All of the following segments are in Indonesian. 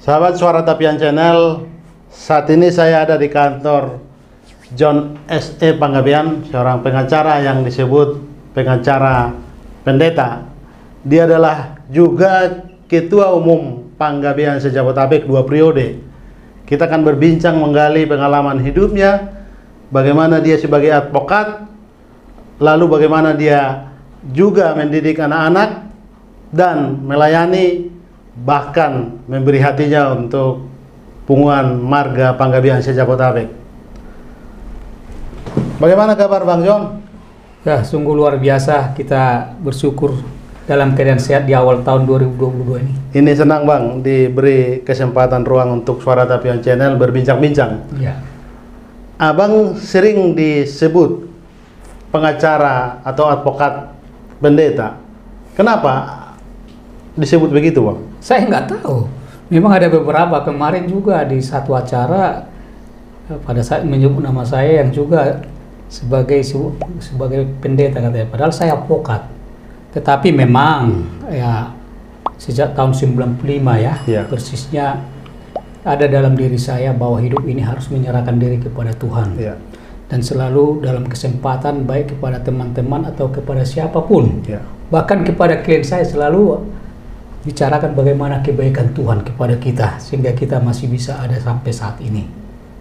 Sahabat Suara Tapian Channel, saat ini saya ada di kantor John S.E. Panggabean, seorang pengacara yang disebut pengacara pendeta. Dia adalah juga Ketua Umum Panggabean Sejabotabek 2 periode. Kita akan berbincang menggali pengalaman hidupnya, bagaimana dia sebagai advokat, lalu bagaimana dia juga mendidik anak-anak dan melayani, bahkan memberi hatinya untuk Punguan Marga Panggabean Sejabotabek. Bagaimana kabar Bang John? Ya, sungguh luar biasa. Kita bersyukur dalam keadaan sehat di awal tahun 2022 ini. Ini senang Bang diberi kesempatan ruang untuk Suara Tapian Channel berbincang-bincang. Ya. Abang sering disebut pengacara atau advokat pendeta. Kenapa disebut begitu Bang? Saya nggak tahu. Memang ada beberapa, kemarin juga di satu acara pada saat menyebut nama saya yang juga sebagai pendeta katanya. Padahal saya advokat. Tetapi memang ya sejak tahun 95 ya, persisnya ada dalam diri saya bahwa hidup ini harus menyerahkan diri kepada Tuhan. Ya. Dan selalu dalam kesempatan baik kepada teman-teman atau kepada siapapun. Ya. Bahkan kepada klien saya selalu bicarakan bagaimana kebaikan Tuhan kepada kita sehingga kita masih bisa ada sampai saat ini.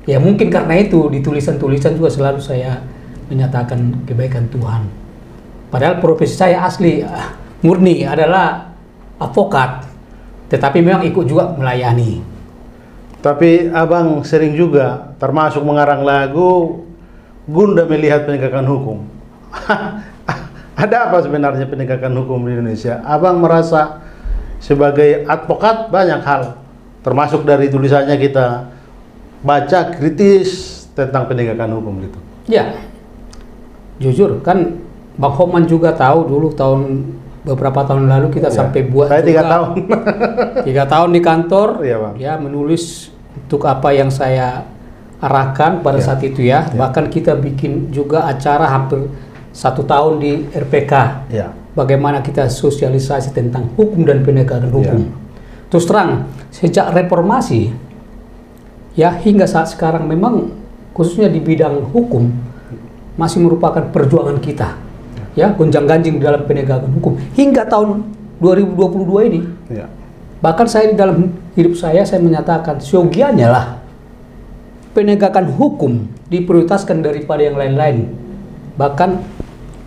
Ya mungkin karena itu di tulisan-tulisan juga selalu saya menyatakan kebaikan Tuhan. Padahal profesi saya asli murni adalah advokat, tetapi memang ikut juga melayani. Tapi abang sering juga termasuk mengarang lagu guna melihat penegakan hukum. Ada apa sebenarnya penegakan hukum di Indonesia? Abang merasa sebagai advokat banyak hal, termasuk dari tulisannya kita baca kritis tentang penegakan hukum gitu. Ya, jujur kan Bang Homan juga tahu dulu beberapa tahun lalu kita sampai buat saya 3 tahun 3 tahun di kantor ya, Bang. Ya menulis untuk apa yang saya arahkan pada saat itu ya. Bahkan kita bikin juga acara hampir 1 tahun di RPK bagaimana kita sosialisasi tentang hukum dan penegakan hukum. Terus terang sejak reformasi ya hingga saat sekarang memang khususnya di bidang hukum masih merupakan perjuangan kita ya, gonjang-ganjing dalam penegakan hukum hingga tahun 2022 ini. Bahkan saya di dalam hidup saya menyatakan siogianya lah penegakan hukum diprioritaskan daripada yang lain-lain. Bahkan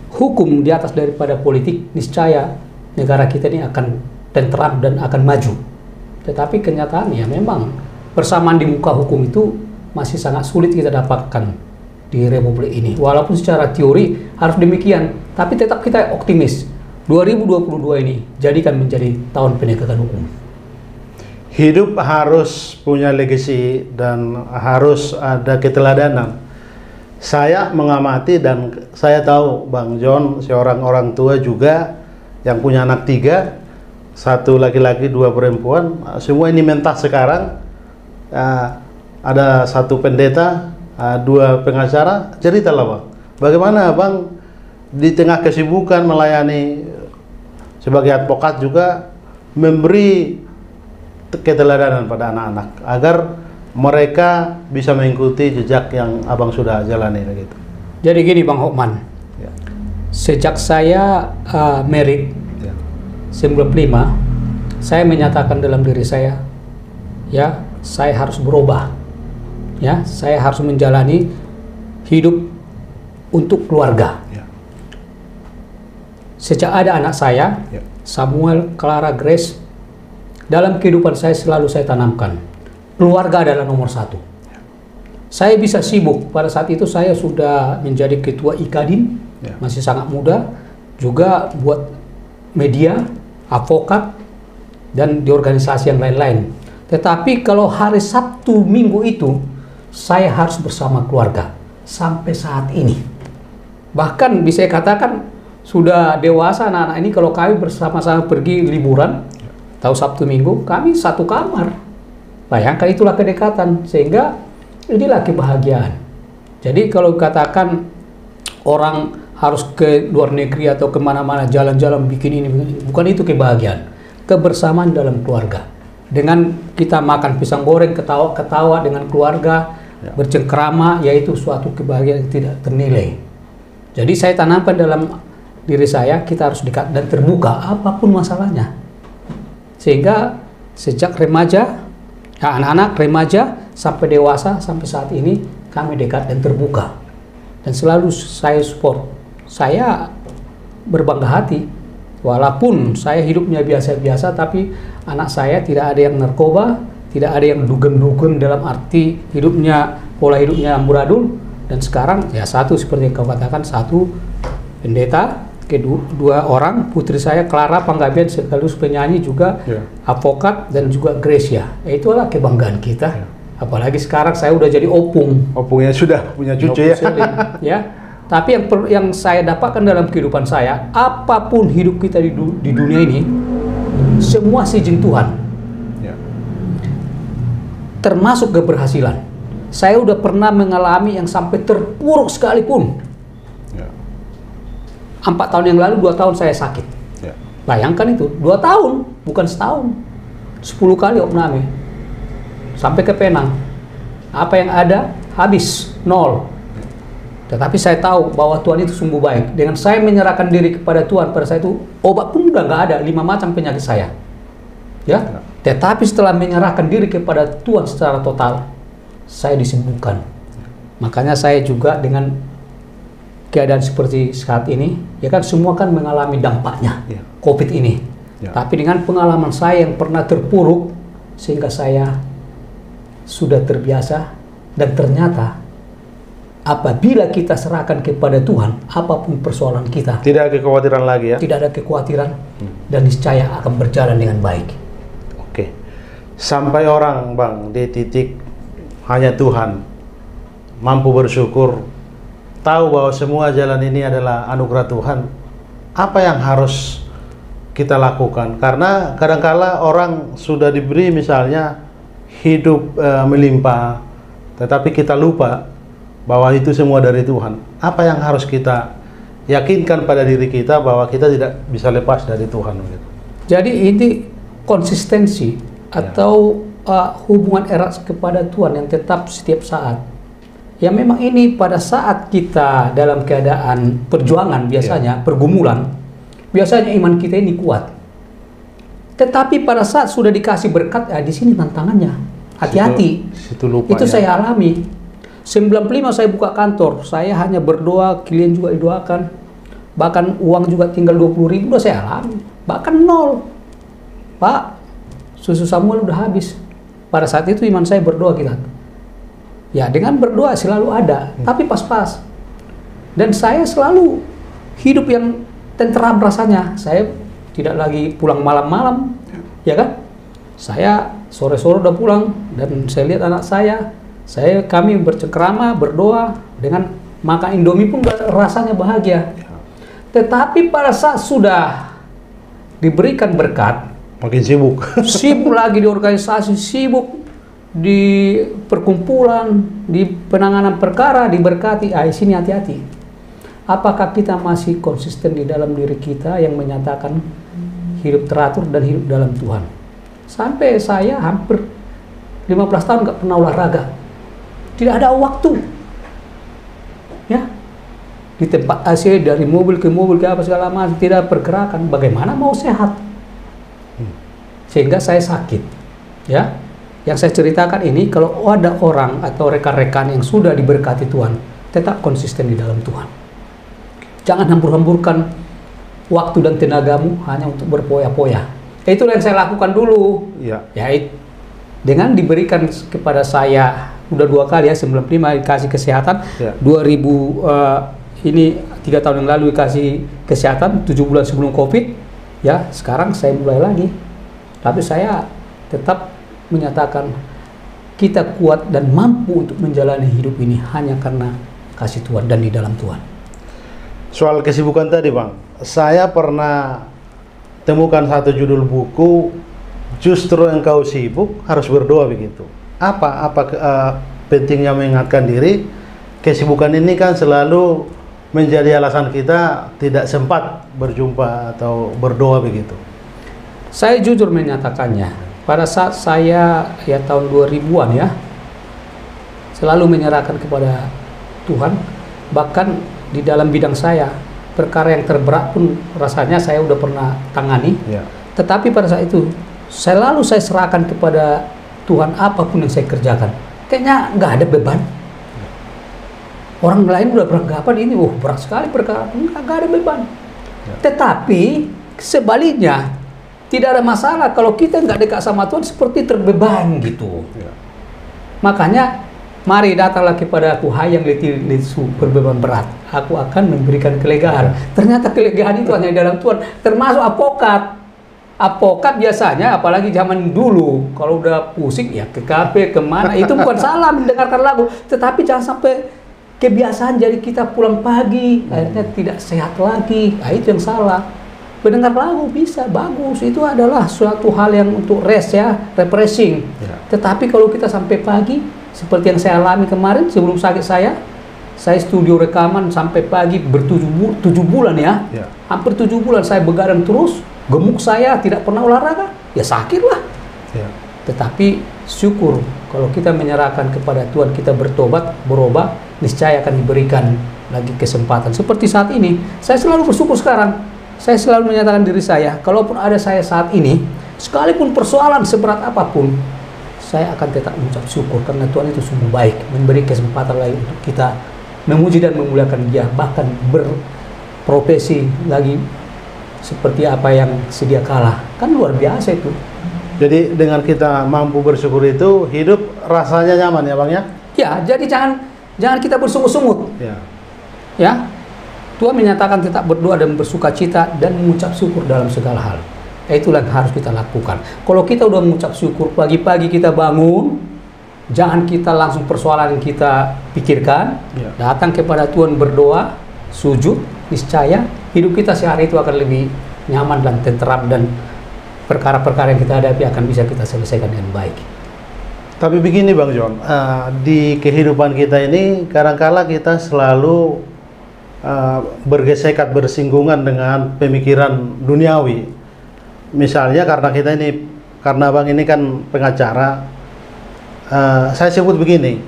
hukum di atas daripada politik, niscaya negara kita ini akan tentram dan akan maju. Tetapi kenyataannya memang persamaan di muka hukum itu masih sangat sulit kita dapatkan di Republik ini. Walaupun secara teori harus demikian, tapi tetap kita optimis 2022 ini jadikan menjadi tahun penegakan hukum. Hidup harus punya legacy dan harus ada keteladanan. Saya mengamati dan saya tahu Bang John seorang orang tua juga yang punya anak 3, 1 laki-laki 2 perempuan. Semua ini mentas sekarang. Ada 1 pendeta, 2 pengacara. Ceritalah Bang, bagaimana Bang di tengah kesibukan melayani sebagai advokat juga memberi keteladanan pada anak-anak agar mereka bisa mengikuti jejak yang abang sudah jalani begitu. Jadi gini Bang Hokman, sejak saya merit 95, saya menyatakan dalam diri saya, ya saya harus berubah, ya saya harus menjalani hidup untuk keluarga. Sejak ada anak saya, Samuel, Clara, Grace, dalam kehidupan saya selalu saya tanamkan keluarga adalah nomor 1. Saya bisa sibuk, pada saat itu saya sudah menjadi ketua IKADIN, masih sangat muda, juga buat media, advokat, dan di organisasi yang lain-lain. Tetapi kalau hari Sabtu Minggu itu, saya harus bersama keluarga, sampai saat ini. Bahkan bisa saya katakan, sudah dewasa anak-anak ini kalau kami bersama-sama pergi liburan, tahu Sabtu Minggu, kami satu kamar. Bayangkan itulah kedekatan, sehingga inilah kebahagiaan. Jadi kalau katakan orang harus ke luar negeri atau kemana-mana jalan-jalan bikin ini, bukan itu kebahagiaan. Kebersamaan dalam keluarga. dengan kita makan pisang goreng, ketawa-ketawa dengan keluarga, bercengkrama, yaitu suatu kebahagiaan yang tidak ternilai. Jadi saya tanamkan dalam diri saya, kita harus dekat dan terbuka apapun masalahnya. Sehingga sejak remaja, anak-anak remaja sampai dewasa, sampai saat ini kami dekat dan terbuka. Dan selalu saya support. Saya berbangga hati, walaupun saya hidupnya biasa-biasa, tapi anak saya tidak ada yang narkoba, tidak ada yang dugem-dugem dalam arti hidupnya, pola hidupnya amburadul. Dan sekarang ya satu seperti yang kau katakan, satu pendeta, kedua orang, putri saya Clara Panggabean sekaligus penyanyi juga, advokat, dan juga Gracia. Itulah kebanggaan kita. Apalagi sekarang saya udah jadi opung. Opungnya sudah punya cucu ya. Ya. Tapi yang saya dapatkan dalam kehidupan saya, apapun hidup kita di dunia ini, semua seizin Tuhan. Ya. Termasuk keberhasilan. Saya udah pernah mengalami yang sampai terpuruk sekalipun. 4 tahun yang lalu, 2 tahun saya sakit. Bayangkan itu, 2 tahun, bukan setahun. 10 kali opname. Sampai ke Penang. Apa yang ada, habis, 0. Tetapi saya tahu bahwa Tuhan itu sungguh baik. Dengan saya menyerahkan diri kepada Tuhan, pada saat itu, obat pun udah nggak ada, 5 macam penyakit saya. Ya. Tetapi setelah menyerahkan diri kepada Tuhan secara total, saya disembuhkan. Makanya saya juga dengan keadaan seperti saat ini, ya kan semua kan mengalami dampaknya COVID ini. Tapi dengan pengalaman saya yang pernah terpuruk, sehingga saya sudah terbiasa, dan ternyata apabila kita serahkan kepada Tuhan, apapun persoalan kita, tidak ada kekhawatiran lagi ya. Tidak ada kekhawatiran, dan niscaya akan berjalan dengan baik. Oke. Sampai orang, Bang, di titik hanya Tuhan mampu bersyukur, tahu bahwa semua jalan ini adalah anugerah Tuhan. Apa yang harus kita lakukan? Karena kadangkala orang sudah diberi misalnya hidup melimpah, tetapi kita lupa bahwa itu semua dari Tuhan. Apa yang harus kita yakinkan pada diri kita bahwa kita tidak bisa lepas dari Tuhan? Gitu. Jadi ini konsistensi atau hubungan erat kepada Tuhan yang tetap setiap saat. Ya memang ini pada saat kita dalam keadaan perjuangan biasanya, pergumulan, biasanya iman kita ini kuat. Tetapi pada saat sudah dikasih berkat, di sini tantangannya. Hati-hati. Itu saya alami. 95 saya buka kantor, saya hanya berdoa, klien juga didoakan. Bahkan uang juga tinggal 20.000 udah saya alami. Bahkan 0. Pak, susu Samuel udah habis. Pada saat itu iman saya berdoa kita. Ya dengan berdoa selalu ada, tapi pas-pas. Dan saya selalu hidup yang tenteram rasanya. Saya tidak lagi pulang malam-malam, ya kan? Saya sore-sore udah pulang dan saya lihat anak kami bercengkrama, berdoa, dengan makan Indomie pun rasanya bahagia. Tetapi pada saat sudah diberikan berkat, makin sibuk. Sibuk lagi di organisasi, sibuk di perkumpulan, di penanganan perkara, diberkati. Di sini hati-hati. Apakah kita masih konsisten di dalam diri kita yang menyatakan hidup teratur dan hidup dalam Tuhan? Sampai saya hampir 15 tahun nggak pernah olahraga. Tidak ada waktu. Ya. Di tempat AC, dari mobil ke apa segala macam, tidak pergerakan. Bagaimana mau sehat? Sehingga saya sakit. Ya. Yang saya ceritakan ini, kalau ada orang atau rekan-rekan yang sudah diberkati Tuhan, tetap konsisten di dalam Tuhan. Jangan hambur-hamburkan waktu dan tenagamu hanya untuk berpoya-poya. Itulah yang saya lakukan dulu. Ya, dengan diberikan kepada saya, udah 2 kali ya, 95 dikasih kesehatan, 2000 ini 3 tahun yang lalu dikasih kesehatan, 7 bulan sebelum COVID, ya sekarang saya mulai lagi. Tapi saya tetap menyatakan kita kuat dan mampu untuk menjalani hidup ini hanya karena kasih Tuhan dan di dalam Tuhan. Soal kesibukan tadi, Bang, saya pernah temukan satu judul buku, justru engkau sibuk harus berdoa, begitu. Apa pentingnya mengingatkan diri? Kesibukan ini kan selalu menjadi alasan kita tidak sempat berjumpa atau berdoa, begitu. Saya jujur menyatakannya, pada saat saya ya tahun 2000-an ya, selalu menyerahkan kepada Tuhan. Bahkan di dalam bidang saya, perkara yang terberat pun rasanya saya udah pernah tangani. Tetapi pada saat itu, selalu saya serahkan kepada Tuhan apapun yang saya kerjakan. Kayaknya nggak ada beban. Orang lain udah beranggapan ini, berat sekali perkara, nggak ada beban. Tetapi sebaliknya, tidak ada masalah kalau kita nggak dekat sama Tuhan seperti terbeban gitu. Makanya mari datanglah kepada aku, hai yang letih lesu berbeban berat, aku akan memberikan kelegaan. Ternyata kelegaan itu hanya di dalam Tuhan, termasuk apokat. Apokat biasanya, apalagi zaman dulu, kalau udah pusing ya ke kafe, kemana, itu bukan salah mendengarkan lagu, tetapi jangan sampai kebiasaan jadi kita pulang pagi, akhirnya tidak sehat lagi, nah, itu yang salah. Mendengar lagu bisa, bagus, itu adalah suatu hal yang untuk rest ya, refreshing. Tetapi kalau kita sampai pagi, seperti yang saya alami kemarin sebelum sakit saya studio rekaman sampai pagi tujuh bulan ya. Hampir 7 bulan saya begadang terus, gemuk saya, tidak pernah olahraga, ya sakit lah. Tetapi syukur kalau kita menyerahkan kepada Tuhan, kita bertobat, berubah, niscaya akan diberikan lagi kesempatan. Seperti saat ini, saya selalu bersyukur sekarang. Saya selalu menyatakan diri saya, kalaupun ada saya saat ini, sekalipun persoalan seberat apapun, saya akan tetap mengucap syukur karena Tuhan itu sungguh baik, memberi kesempatan lagi untuk kita memuji dan memuliakan Dia, bahkan berprofesi lagi seperti apa yang sedia kala. Kan luar biasa itu. Jadi dengan kita mampu bersyukur itu, hidup rasanya nyaman ya Bang ya? Ya, jadi jangan kita bersungut-sungut. Ya. Tuhan menyatakan tetap berdoa dan bersuka cita dan mengucap syukur dalam segala hal. Itulah yang harus kita lakukan. Kalau kita udah mengucap syukur, pagi-pagi kita bangun, jangan kita langsung persoalan yang kita pikirkan, datang kepada Tuhan berdoa, sujud, niscaya hidup kita sehari itu akan lebih nyaman dan tentram, dan perkara-perkara yang kita hadapi akan bisa kita selesaikan dengan baik. Tapi begini Bang John, di kehidupan kita ini kadang-kala kita selalu bergesekan, bersinggungan dengan pemikiran duniawi. Misalnya karena Bang ini kan pengacara, saya sebut begini,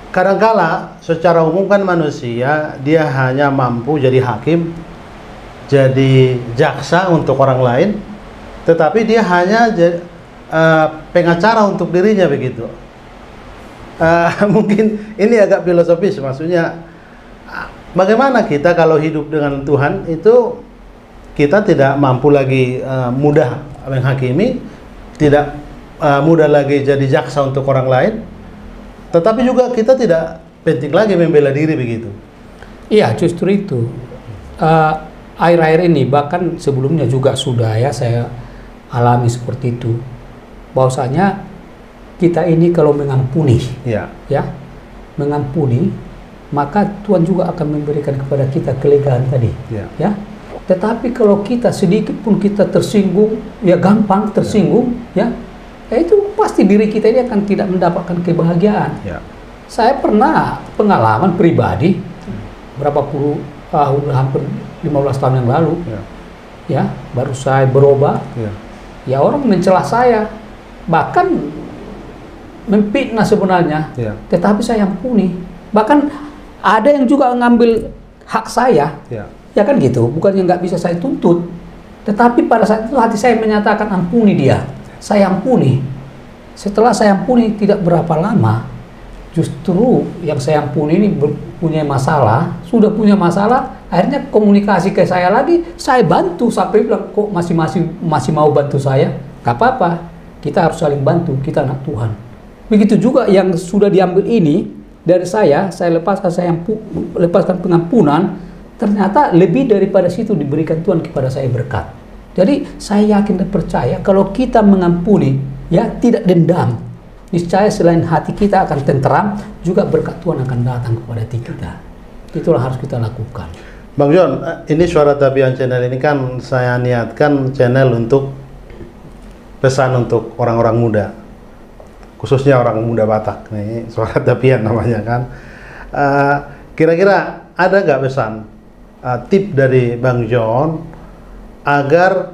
kadangkala secara umum kan manusia dia hanya mampu jadi hakim, jadi jaksa untuk orang lain, tetapi dia hanya pengacara untuk dirinya begitu. Mungkin ini agak filosofis, maksudnya bagaimana kita kalau hidup dengan Tuhan itu kita tidak mampu lagi mudah menghakimi, tidak mudah lagi jadi jaksa untuk orang lain, tetapi juga kita tidak penting lagi membela diri begitu. Iya, justru itu. Akhir-akhir ini, bahkan sebelumnya juga sudah ya saya alami seperti itu. Bahwasanya kita ini kalau mengampuni, ya mengampuni, maka Tuhan juga akan memberikan kepada kita kelegaan tadi, ya. Tetapi kalau kita sedikit pun kita tersinggung, ya gampang tersinggung, ya itu pasti diri kita ini akan tidak mendapatkan kebahagiaan. Saya pernah pengalaman pribadi berapa puluh tahun, hampir 15 tahun yang lalu, ya baru saya berubah, ya orang mencela saya, bahkan memfitnah sebenarnya, tetapi saya ampuni. Bahkan ada yang juga ngambil hak saya, ya kan gitu, bukannya nggak bisa saya tuntut, tetapi pada saat itu hati saya menyatakan ampuni dia, saya ampuni. Setelah saya ampuni tidak berapa lama, justru yang saya ampuni ini punya masalah, sudah punya masalah, akhirnya komunikasi ke saya lagi, saya bantu sampai bilang kok masih mau bantu saya, nggak apa-apa, kita harus saling bantu, kita anak Tuhan. Begitu juga yang sudah diambil ini dari saya lepaskan pengampunan, ternyata lebih daripada situ diberikan Tuhan kepada saya berkat. Jadi saya yakin dan percaya kalau kita mengampuni, ya tidak dendam, niscaya selain hati kita akan tenteram, juga berkat Tuhan akan datang kepada kita. Itulah harus kita lakukan. Bang John, ini Suara Tabian channel ini kan saya niatkan channel untuk pesan untuk orang-orang muda, khususnya orang muda Batak. Nih Suara Tabian namanya kan. Kira-kira ada nggak pesan, tip dari Bang John agar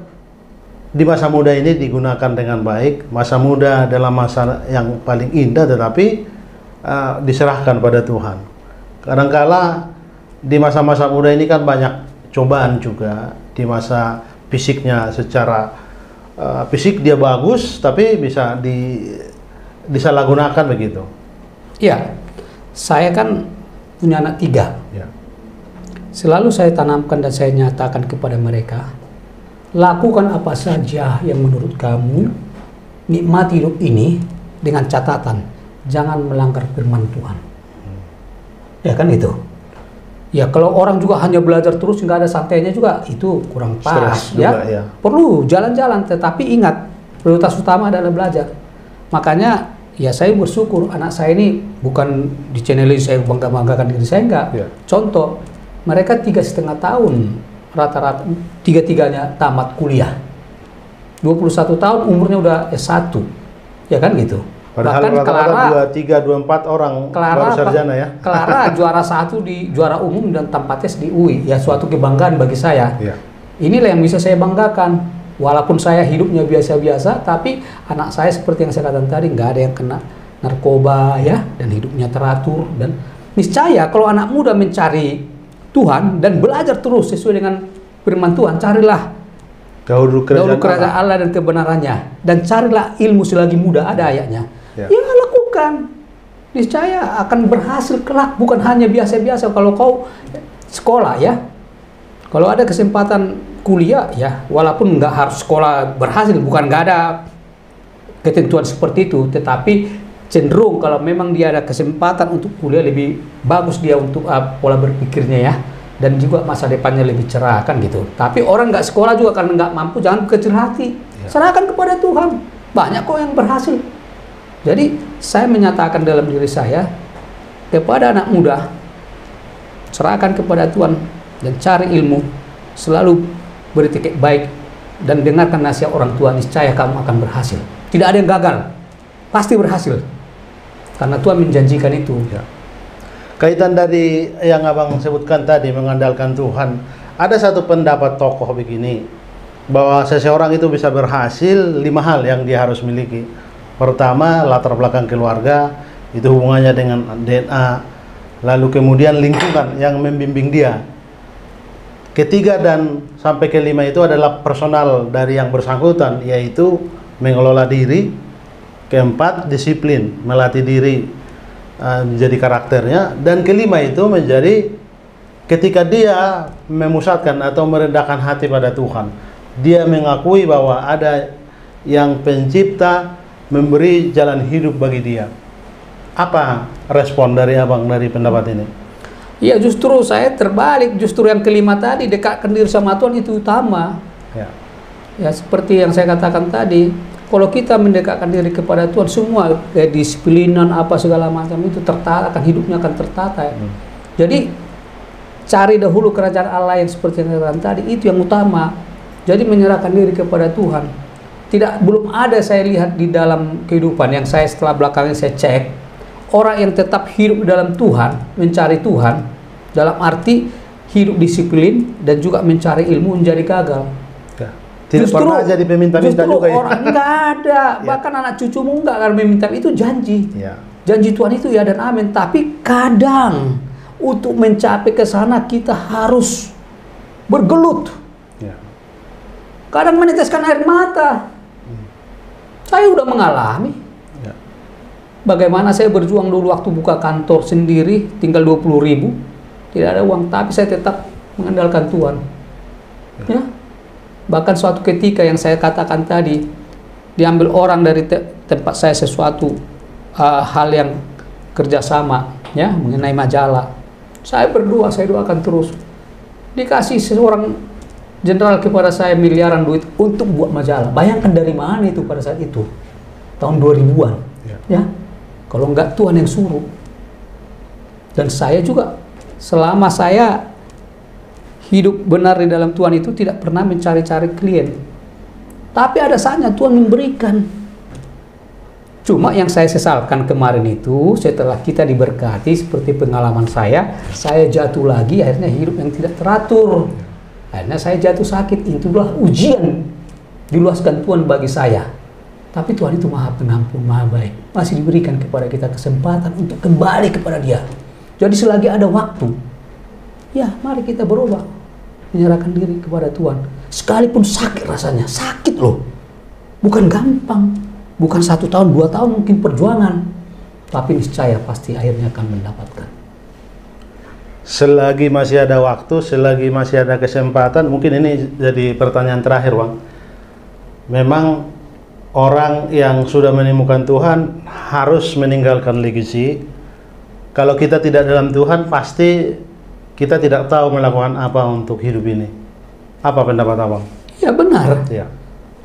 di masa muda ini digunakan dengan baik. Masa muda adalah masa yang paling indah, tetapi diserahkan pada Tuhan. Kadangkala di masa-masa muda ini kan banyak cobaan juga. Di masa fisiknya secara fisik dia bagus, tapi bisa disalahgunakan begitu. Iya, saya kan punya anak 3. Ya. Selalu saya tanamkan dan saya nyatakan kepada mereka, lakukan apa saja yang menurut kamu, nikmati hidup ini dengan catatan, jangan melanggar firman Tuhan. Ya kan itu. Ya kalau orang juga hanya belajar terus nggak ada santainya juga, itu kurang pas ya. Juga, ya. Perlu jalan-jalan, tetapi ingat prioritas utama adalah belajar. Makanya ya saya bersyukur anak saya ini bukan di channel ini saya bangga-banggakan diri saya, enggak. Ya. Contoh, mereka 3,5 tahun rata-rata, 3-tiganya tamat kuliah. 21 tahun umurnya udah S1. Ya kan gitu. Padahal bahkan Clara 23, 24 orang baru sarjana ya. Clara juara 1 di juara umum dan tanpa tes di UI. Ya suatu kebanggaan bagi saya. Ya. Inilah yang bisa saya banggakan. Walaupun saya hidupnya biasa-biasa, tapi anak saya seperti yang saya katakan tadi, nggak ada yang kena narkoba ya, dan hidupnya teratur. Dan niscaya kalau anak muda mencari Tuhan dan belajar terus sesuai dengan firman Tuhan, carilah dahulu kerajaan Allah dan kebenarannya, dan carilah ilmu selagi muda, ada ayatnya. Ya lakukan, niscaya akan berhasil kelak, bukan hanya biasa-biasa. Kalau kau sekolah ya, kalau ada kesempatan kuliah ya, walaupun nggak harus sekolah berhasil, bukan nggak ada ketentuan seperti itu, tetapi cenderung kalau memang dia ada kesempatan untuk kuliah, lebih bagus dia untuk pola berpikirnya ya, dan juga masa depannya lebih cerah kan gitu. Tapi orang nggak sekolah juga karena nggak mampu, jangan kecil hati, serahkan kepada Tuhan. Banyak kok yang berhasil. Jadi saya menyatakan dalam diri saya kepada anak muda, serahkan kepada Tuhan dan cari ilmu, selalu beretiket baik dan dengarkan nasihat orang tua, niscaya kamu akan berhasil. Tidak ada yang gagal, pasti berhasil. Karena Tuhan menjanjikan itu. Ya. Kaitan dari yang abang sebutkan tadi, mengandalkan Tuhan, ada satu pendapat tokoh begini, bahwa seseorang itu bisa berhasil 5 hal yang dia harus miliki. Pertama, latar belakang keluarga, itu hubungannya dengan DNA, lalu kemudian lingkungan yang membimbing dia. Ketiga dan sampai kelima itu adalah personal dari yang bersangkutan, yaitu mengelola diri. Keempat, disiplin, melatih diri menjadi karakternya. Dan kelima itu menjadi ketika dia memusatkan atau merendahkan hati pada Tuhan, dia mengakui bahwa ada yang pencipta memberi jalan hidup bagi dia. Apa respon dari abang dari pendapat ini? Ya justru saya terbalik, justru yang kelima tadi, dekatkan diri sama Tuhan itu utama. Ya seperti yang saya katakan tadi, kalau kita mendekatkan diri kepada Tuhan, semua kedisiplinan apa segala macam itu tertata, akan hidupnya akan tertata ya. Jadi cari dahulu kerajaan Allah yang seperti yang saya katakan tadi, itu yang utama. Jadi menyerahkan diri kepada Tuhan. Belum ada saya lihat di dalam kehidupan yang saya setelah belakangnya saya cek, orang yang tetap hidup dalam Tuhan, mencari Tuhan, dalam arti hidup disiplin dan juga mencari ilmu, menjadi gagal. Ya. Tidak pernah jadi peminta-minta juga ya? Orang nggak ada, bahkan anak cucumu nggak akan meminta, itu janji. Ya. Janji Tuhan itu ya dan amin. Tapi kadang untuk mencapai ke sana kita harus bergelut. Ya. Kadang meneteskan air mata. Saya udah mengalami. Bagaimana saya berjuang dulu waktu buka kantor sendiri, tinggal 20.000, tidak ada uang, tapi saya tetap mengandalkan Tuhan. Ya. Bahkan suatu ketika yang saya katakan tadi, diambil orang dari tempat saya sesuatu hal yang kerjasama, ya mengenai majalah. Saya berdoa, saya doakan terus. Dikasih seorang jenderal kepada saya miliaran duit untuk buat majalah. Bayangkan dari mana itu pada saat itu, tahun 2000-an, ya. Kalau enggak Tuhan yang suruh. Dan saya juga selama saya hidup benar di dalam Tuhan itu tidak pernah mencari-cari klien. Tapi ada saatnya Tuhan memberikan. Cuma yang saya sesalkan kemarin itu, setelah kita diberkati seperti pengalaman saya jatuh lagi, akhirnya hidup yang tidak teratur. Akhirnya saya jatuh sakit, itulah ujian diluaskan Tuhan bagi saya. Tapi Tuhan itu Maha Pengampun, Maha Baik. Masih diberikan kepada kita kesempatan untuk kembali kepada Dia. Jadi selagi ada waktu, ya mari kita berubah, menyerahkan diri kepada Tuhan. Sekalipun sakit rasanya, sakit loh. Bukan gampang, bukan 1 tahun, 2 tahun mungkin perjuangan. Tapi niscaya pasti akhirnya akan mendapatkan. Selagi masih ada waktu, selagi masih ada kesempatan, mungkin ini jadi pertanyaan terakhir, Bang. Memang orang yang sudah menemukan Tuhan harus meninggalkan legacy. Kalau kita tidak dalam Tuhan, pasti kita tidak tahu melakukan apa untuk hidup ini. Apa pendapat Abang? Ya benar. Ya.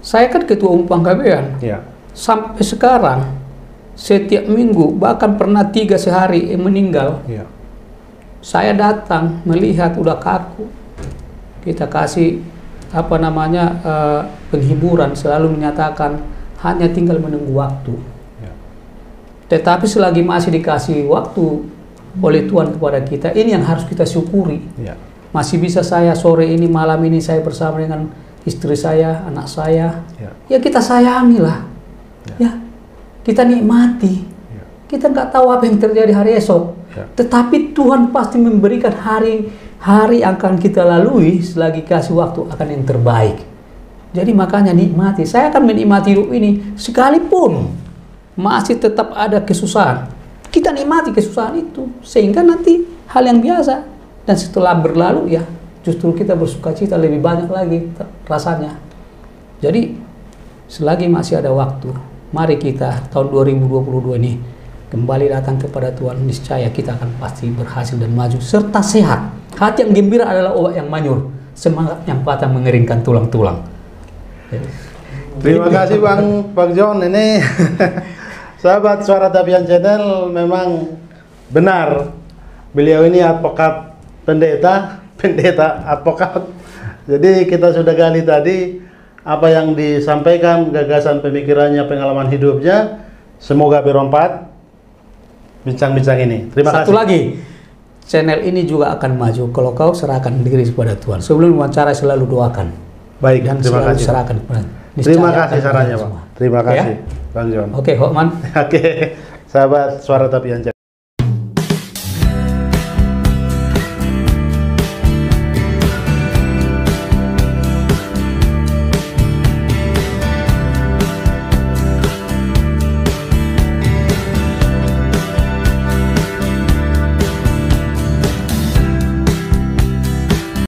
Saya kan ketua umum Panggabean. Ya. Sampai sekarang, setiap minggu, bahkan pernah 3 sehari meninggal. Ya. Saya datang, melihat udah kaku. Kita kasih penghiburan, selalu menyatakan hanya tinggal menunggu waktu. Ya. Tetapi selagi masih dikasih waktu oleh Tuhan kepada kita, ini yang harus kita syukuri. Ya. Masih bisa saya sore ini, malam ini saya bersama dengan istri saya, anak saya. Ya kita sayangilah. Ya. Kita nikmati. Ya. Kita nggak tahu apa yang terjadi hari esok. Ya. Tetapi Tuhan pasti memberikan hari yang akan kita lalui selagi kasih waktu akan yang terbaik. Jadi makanya nikmati. Saya akan menikmati hidup ini sekalipun masih tetap ada kesusahan. Kita nikmati kesusahan itu sehingga nanti hal yang biasa, dan setelah berlalu ya justru kita bersukacita lebih banyak lagi rasanya. Jadi selagi masih ada waktu, mari kita tahun 2022 ini kembali datang kepada Tuhan. Niscaya kita akan pasti berhasil dan maju serta sehat. Hati yang gembira adalah obat yang manyur, semangat yang patah mengeringkan tulang-tulang. Terima kasih Bang John. Ini sahabat Suara Tapian Channel, memang benar beliau ini advokat pendeta advokat. Jadi kita sudah gali tadi apa yang disampaikan, gagasan pemikirannya, pengalaman hidupnya. Semoga bermanfaat bincang-bincang ini. Terima kasih. Satu lagi, channel ini juga akan maju kalau kau serahkan diri kepada Tuhan. Sebelum wawancara selalu doakan. Baik, dan terima kasih. Serahkan. Terima kasih sarannya, Pak. Terima kasih, Bang John. Oke, Hokman. Oke, sahabat Suara Tapian Channel.